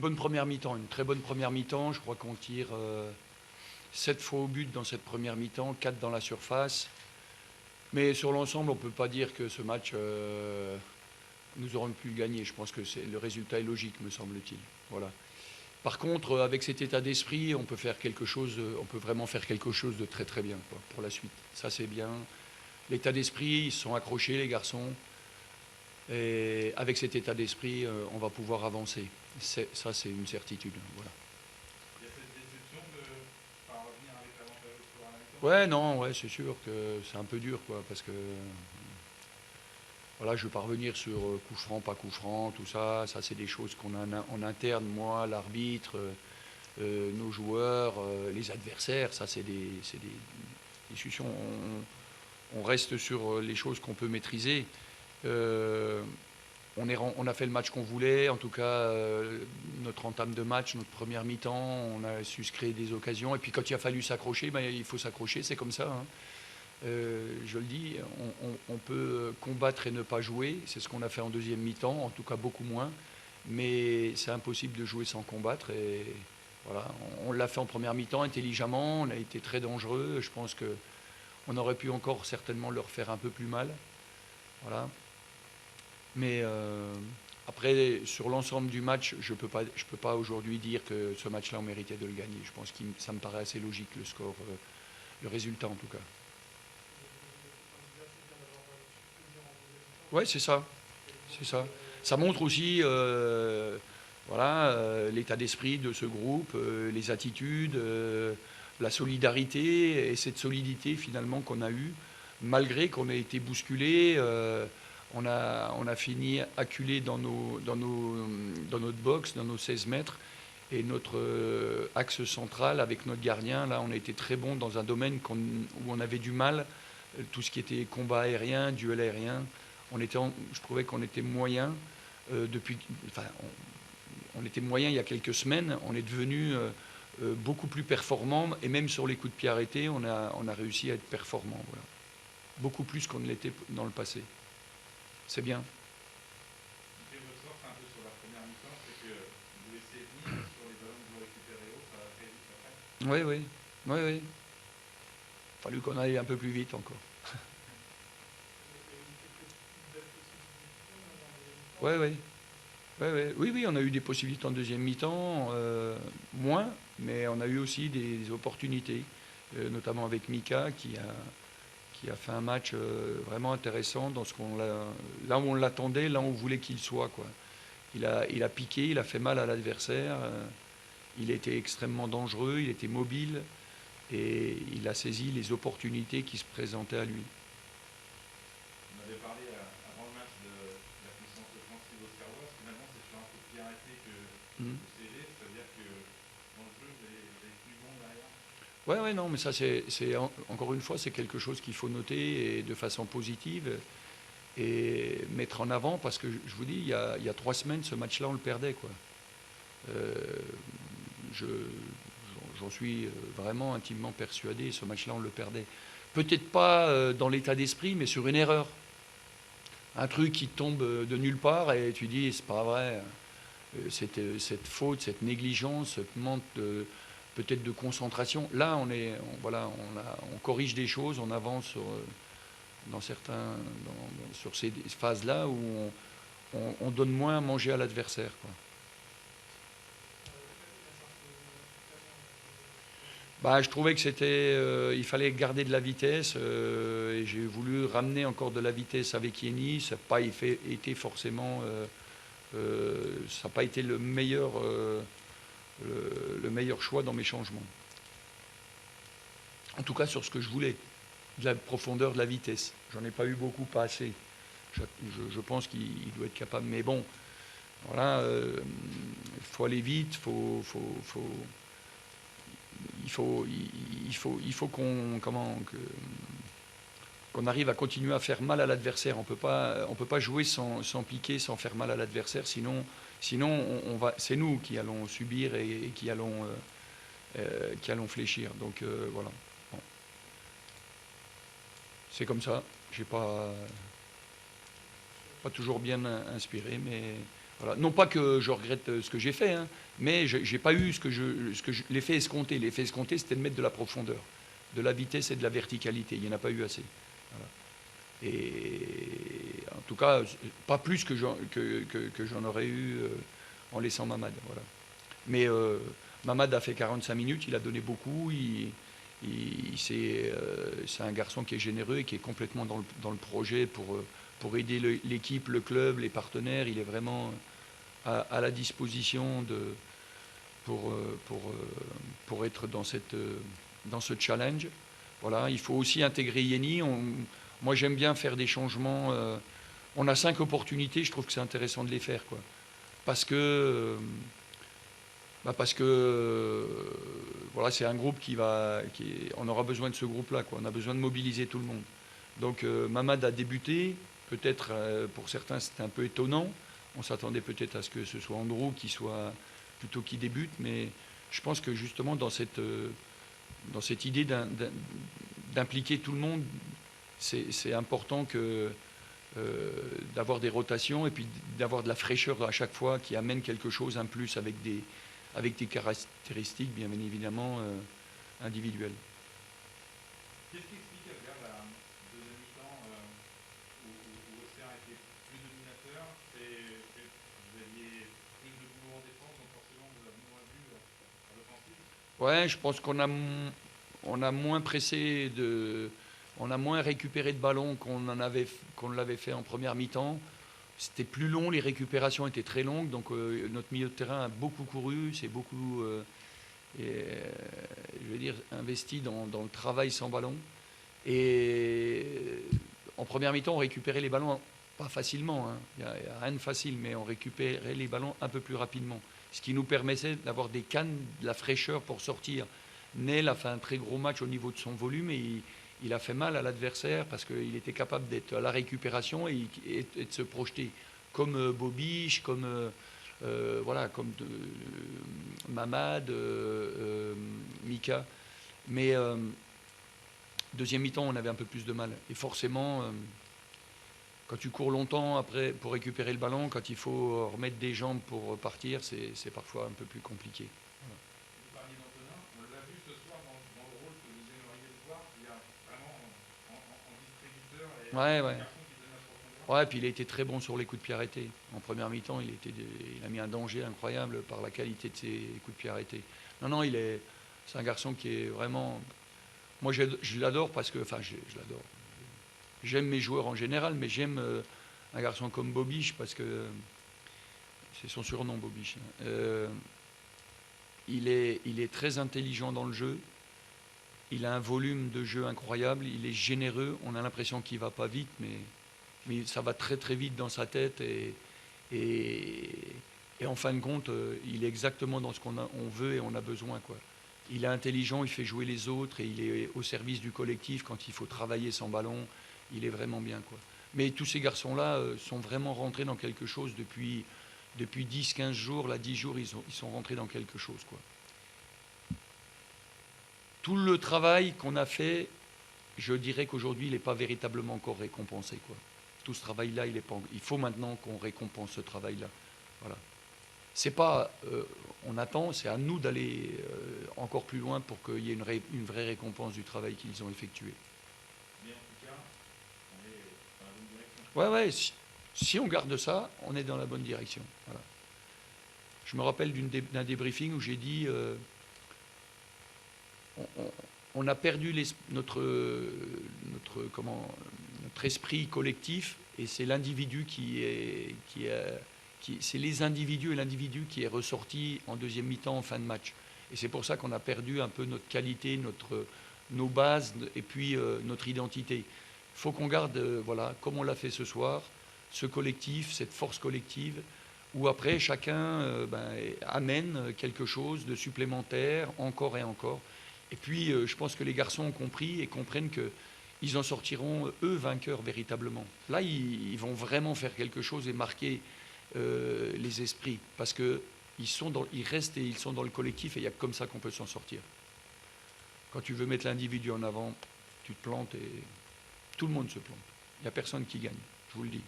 bonne première mi-temps, une très bonne première mi-temps. Je crois qu'on tire 7 fois au but dans cette première mi-temps, 4 dans la surface. Mais sur l'ensemble, on ne peut pas dire que ce match, nous aurions pu le gagner. Je pense que le résultat est logique, me semble-t-il. Voilà. Par contre, avec cet état d'esprit, on peut vraiment faire quelque chose de très très bien quoi, pour la suite. Ça c'est bien. L'état d'esprit, ils se sont accrochés les garçons. Et avec cet état d'esprit, on va pouvoir avancer. Ça c'est une certitude. Voilà. Il y a cette déception de ne pas revenir avec l'avantage au score à la mi-temps. Ouais, non, ouais, c'est sûr que c'est un peu dur quoi, parce que voilà, je ne veux pas revenir sur coup franc, pas coup franc, tout ça. Ça c'est des choses qu'on a en interne, moi, l'arbitre. Nos joueurs, les adversaires, ça c'est des discussions. On reste sur les choses qu'on peut maîtriser. On a fait le match qu'on voulait, en tout cas notre entame de match, notre première mi-temps, on a su se créer des occasions. Et puis quand il a fallu s'accrocher, ben, il faut s'accrocher, c'est comme ça. Hein. Je le dis, on peut combattre et ne pas jouer, c'est ce qu'on a fait en deuxième mi-temps, en tout cas beaucoup moins. Mais c'est impossible de jouer sans combattre. Et voilà, on l'a fait en première mi-temps intelligemment, on a été très dangereux. Je pense qu'on aurait pu encore certainement leur faire un peu plus mal. Voilà. Mais après, sur l'ensemble du match, je peux pas aujourd'hui dire que ce match-là, on méritait de le gagner. Je pense que ça me paraît assez logique, le score, le résultat en tout cas. Ouais, c'est ça. C'est ça. Ça montre aussi voilà, l'état d'esprit de ce groupe, les attitudes, la solidarité et cette solidité finalement qu'on a eue, malgré qu'on ait été bousculé. On a fini acculé dans notre box, dans nos 16 mètres. Et notre axe central avec notre gardien, là, on a été très bon dans un domaine où on avait du mal, tout ce qui était combat aérien, duel aérien. Je trouvais qu'on était moyen on était moyen il y a quelques semaines. On est devenu beaucoup plus performant et même sur les coups de pied arrêtés, on a réussi à être performant. Voilà. Beaucoup plus qu'on ne l'était dans le passé. C'est bien. Ce qui ressort un peu sur la première mi-temps, c'est que vous laissez venir sur les ballons que vous récupérez haut, ça va très vite après. Oui, oui. Oui, oui. Il a fallu qu'on aille un peu plus vite encore. Oui, oui. Ouais, ouais. Oui, oui, on a eu des possibilités en deuxième mi-temps, moins, mais on a eu aussi des opportunités, notamment avec Mika qui a fait un match vraiment intéressant dans là où on l'attendait, là où on voulait qu'il soit. Quoi. Il a piqué, il a fait mal à l'adversaire, il était extrêmement dangereux, il était mobile et il a saisi les opportunités qui se présentaient à lui. On avait parlé avant le match de la puissance offensive oscaroise. Finalement, c'est sur un coup de pied arrêté que Mm. vous cédez, c'est-à-dire que dans le jeu, vous avez plus bon derrière. Ouais, ouais, non, mais ça, encore une fois, c'est quelque chose qu'il faut noter et de façon positive et mettre en avant parce que je vous dis, il y a 3 semaines, ce match-là, on le perdait, quoi. Euh, je, J'en suis vraiment intimement persuadé, ce match-là, on le perdait. Peut-être pas dans l'état d'esprit, mais sur une erreur. Un truc qui tombe de nulle part et tu dis, c'est pas vrai. Cette faute, cette négligence, cette manque peut-être de concentration. Là, voilà, on corrige des choses, on avance sur ces phases-là où on donne moins à manger à l'adversaire. Quoi. Bah, je trouvais que il fallait garder de la vitesse et j'ai voulu ramener encore de la vitesse avec Yeni. Ça n'a pas été forcément, ça n'a pas été le meilleur choix dans mes changements. En tout cas sur ce que je voulais, de la profondeur, de la vitesse. J'en ai pas eu beaucoup, pas assez. Je pense qu'il doit être capable. Mais bon, voilà, il faut aller vite, il faut qu'on arrive à continuer à faire mal à l'adversaire. On peut pas jouer sans piquer, sans faire mal à l'adversaire. Sinon c'est nous qui allons subir et qui allons fléchir. Donc voilà. Bon. C'est comme ça. J'ai pas toujours bien inspiré, mais Voilà. Non pas que je regrette ce que j'ai fait, hein, mais je n'ai pas eu l'effet escompté. L'effet escompté, c'était de mettre de la profondeur, de la vitesse et de la verticalité. Il n'y en a pas eu assez. Voilà. Et en tout cas, pas plus que j'en aurais eu en laissant Mamad. Voilà. Mais Mamad a fait 45 minutes, il a donné beaucoup. C'est un garçon qui est généreux et qui est complètement dans le projet pour aider l'équipe, le club, les partenaires. Il est vraiment à la disposition pour être dans ce challenge. Voilà, il faut aussi intégrer Yeni. Moi, j'aime bien faire des changements. On a 5 opportunités, je trouve que c'est intéressant de les faire, quoi. Parce que voilà, c'est un groupe on aura besoin de ce groupe-là, quoi. On a besoin de mobiliser tout le monde. Donc Mamad a débuté. Peut-être pour certains c'était un peu étonnant. On s'attendait peut-être à ce que ce soit Andrew qui débute, mais je pense que justement dans cette idée d'impliquer tout le monde, c'est important d'avoir des rotations et puis d'avoir de la fraîcheur à chaque fois qui amène quelque chose, un plus avec des caractéristiques bien évidemment individuelles. Qu'est-ce qui explique vers la deuxième mi-temps où Auxerre a été plus dominateur? Vous aviez plus de boulot en défense, donc forcément vous avez moins vu à l'offensive? Ouais, je pense on a moins pressé on a moins récupéré de ballons qu'on l'avait fait en première mi-temps. C'était plus long, les récupérations étaient très longues, donc notre milieu de terrain a beaucoup couru, c'est beaucoup, je veux dire, investi dans le travail sans ballon. Et en première mi-temps, on récupérait les ballons, pas facilement, hein. Il n'y a rien de facile, mais on récupérait les ballons un peu plus rapidement. Ce qui nous permettait d'avoir des cannes, de la fraîcheur pour sortir. Nel a fait un très gros match au niveau de son volume et il a fait mal à l'adversaire parce qu'il était capable d'être à la récupération et de se projeter. Comme Bobiche, comme Mamad, Mika. Mais deuxième mi-temps, on avait un peu plus de mal. Et forcément, quand tu cours longtemps après pour récupérer le ballon, quand il faut remettre des jambes pour partir, c'est parfois un peu plus compliqué. Voilà. Vous parliez d'Antonin, on l'a vu ce soir dans le rôle que vous aimeriez le voir, il y a vraiment en distributeur et Ouais, un ouais. garçon qui donne la profondeur. Ouais, puis il a été très bon sur les coups de pied arrêtés. En première mi-temps, il a mis un danger incroyable par la qualité de ses coups de pied arrêtés. Non, c'est un garçon qui est vraiment. Moi, je l'adore parce que. Enfin, je l'adore. J'aime mes joueurs en général, mais j'aime un garçon comme Bobiche parce que. C'est son surnom, Bobiche. Il est très intelligent dans le jeu. Il a un volume de jeu incroyable. Il est généreux. On a l'impression qu'il ne va pas vite, mais ça va très très vite dans sa tête. Et en fin de compte, il est exactement dans ce on veut et on a besoin, quoi. Il est intelligent, il fait jouer les autres et il est au service du collectif quand il faut travailler sans ballon. Il est vraiment bien, quoi. Mais tous ces garçons-là sont vraiment rentrés dans quelque chose depuis 10-15 jours. Là, 10 jours, ils sont rentrés dans quelque chose, quoi. Tout le travail qu'on a fait, je dirais qu'aujourd'hui, il n'est pas véritablement encore récompensé, quoi. Tout ce travail-là, il faut maintenant qu'on récompense ce travail-là. Voilà. C'est pas, on attend, c'est à nous d'aller encore plus loin pour qu'il y ait une vraie récompense du travail qu'ils ont effectué. Mais en tout cas, on est dans la bonne direction. Ouais, si on garde ça, on est dans la bonne direction. Voilà. Je me rappelle d'un débriefing où j'ai dit on a perdu notre esprit collectif et c'est l'individu c'est les individus et l'individu qui est ressorti en deuxième mi-temps en fin de match. Et c'est pour ça qu'on a perdu un peu notre qualité, nos bases et puis notre identité. Il faut qu'on garde, voilà, comme on l'a fait ce soir, ce collectif, cette force collective, où après chacun amène quelque chose de supplémentaire, encore et encore. Et puis je pense que les garçons ont compris et comprennent qu'ils en sortiront, eux, vainqueurs véritablement. Là, ils vont vraiment faire quelque chose et marquer les esprits, parce qu'ils restent et ils sont dans le collectif et il n'y a que comme ça qu'on peut s'en sortir. Quand tu veux mettre l'individu en avant, tu te plantes et tout le monde se plante. Il n'y a personne qui gagne, je vous le dis.